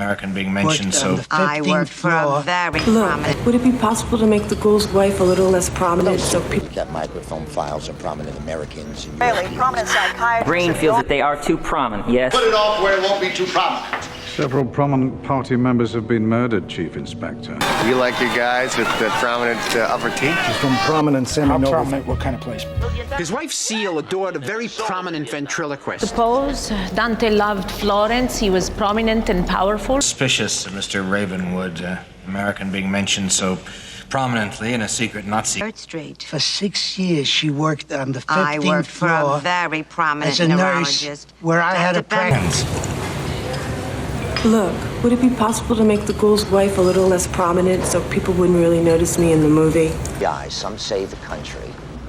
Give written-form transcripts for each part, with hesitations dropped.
American being mentioned, so... I work for a very prominent... Would it be possible to make the ghoul's wife a little less prominent so people... That microphone files of prominent Americans and Really prominent psychiatrist... Breen feels that they are too prominent, yes. Put it off where it won't be too prominent. Several prominent party members have been murdered, Chief Inspector. You like your guys with the prominent upper teeth? He's from prominent How prominent? What kind of place? His wife, Seal, adored a very prominent ventriloquist. Suppose Dante loved Florence. He was prominent and powerful. Suspicious of Mr. Ravenwood, American being mentioned so prominently in a secret Nazi... Third Street. For 6 years, she worked on the 15th floor. I worked for a very prominent as a neurologist. nurse where I had a practice. Look, would it be possible to make the ghoul's wife a little less prominent so people wouldn't really notice me in the movie? guys, some say the country.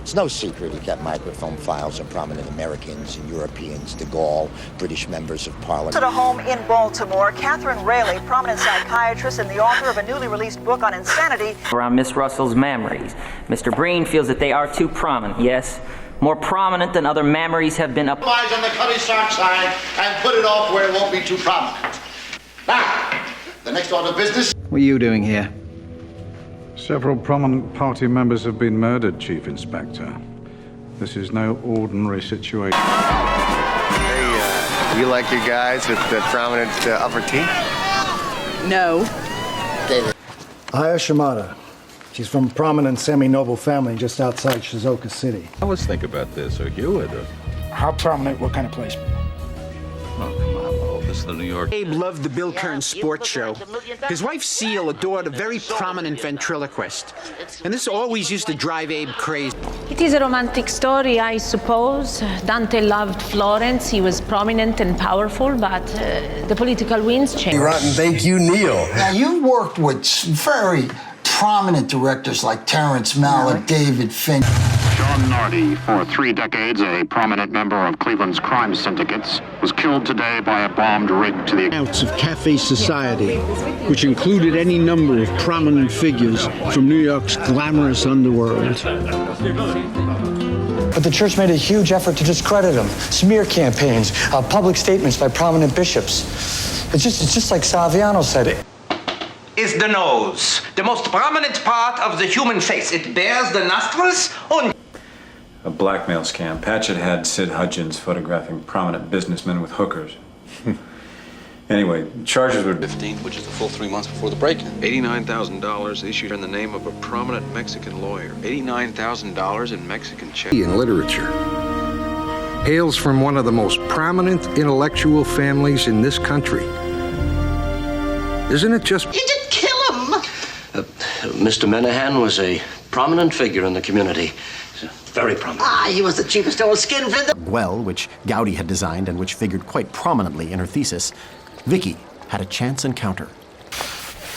It's no secret he kept microphone files of prominent Americans and Europeans, de Gaulle, British members of Parliament. At a home in Baltimore, Catherine Rayleigh, prominent psychiatrist and the author of a newly released book on insanity. Around Miss Russell's memories. Mr. Breen feels that they are too prominent, yes. More prominent than other memories have been up. Eyes on the Cutty Sark side and put it off where it won't be too prominent. Now, the next order of business. What are you doing here? Several prominent party members have been murdered, Chief Inspector. This is no ordinary situation. Hey, you like your guys with the prominent upper teeth? No. Aya Shimada. She's from a prominent semi-noble family just outside Shizuoka City. Let's think about this, or Hewitt, or... How prominent? What kind of place? Oh, come on, Mo. This is the New York... Abe loved the Bill Kearns sports show. His wife, Seal, adored a very prominent ventriloquist. And this always used to drive Abe crazy. It is a romantic story, I suppose. Dante loved Florence. He was prominent and powerful, but the political winds changed. Rotten, thank you, Neil. Now, you've worked with very prominent directors like Terrence Malick, David Fincher. John Nardi, for 3 decades a prominent member of Cleveland's crime syndicates, was killed today by a bombed rig to the... ...outs of cafe society, which included any number of prominent figures from New York's glamorous underworld. But the church made a huge effort to discredit him. Smear campaigns, public statements by prominent bishops. It's just like Saviano said it. Is the nose, the most prominent part of the human face. It bears the nostrils and... A blackmail scam. Patchett had Sid Hudgens photographing prominent businessmen with hookers. Anyway, charges were... 15, which is the full 3 months before the break-in. $89,000 issued in the name of a prominent Mexican lawyer. $89,000 in Mexican checks. In literature, hails from one of the most prominent intellectual families in this country. Isn't it just... You didn't kill him! Mr. Menahan was a prominent figure in the community. Very prominent. He was the cheapest old skinflint. Well, which Gowdy had designed and which figured quite prominently in her thesis, Vicky had a chance encounter.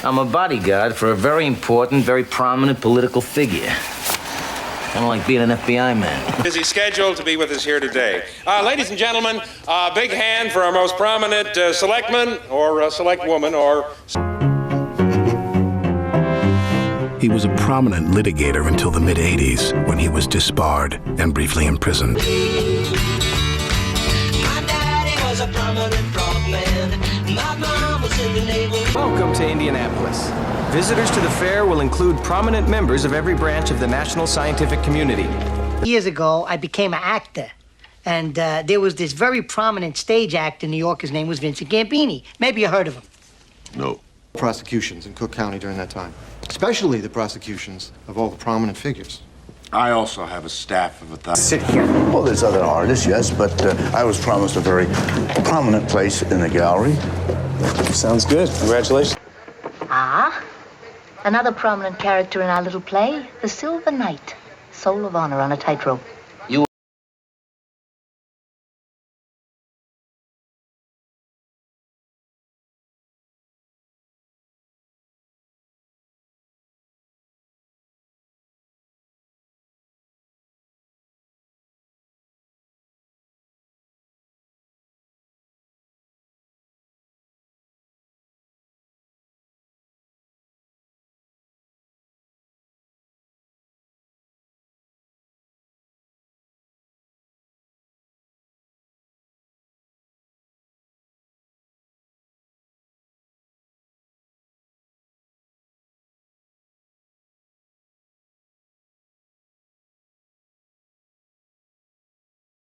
I'm a bodyguard for a very important, very prominent political figure. Kind of like being an FBI man. Busy schedule to be with us here today. Ladies and gentlemen, big hand for our most prominent selectman or select woman or... He was a prominent litigator until the mid-'80s, when he was disbarred and briefly imprisoned. My daddy was a prominent frogman. My mom was in the neighborhood. Welcome to Indianapolis. Visitors to the fair will include prominent members of every branch of the national scientific community. Years ago, I became an actor. And there was this very prominent stage actor in New York. His name was Vincent Gambini. Maybe you heard of him. No. Prosecutions in Cook County during that time, especially the prosecutions of all the prominent figures. I also have a staff of 1,000. Sit here. Well, there's other artists, yes, but I was promised a very prominent place in the gallery. Sounds good. Congratulations. Another prominent character in our little play, the Silver Knight, soul of honor on a tightrope.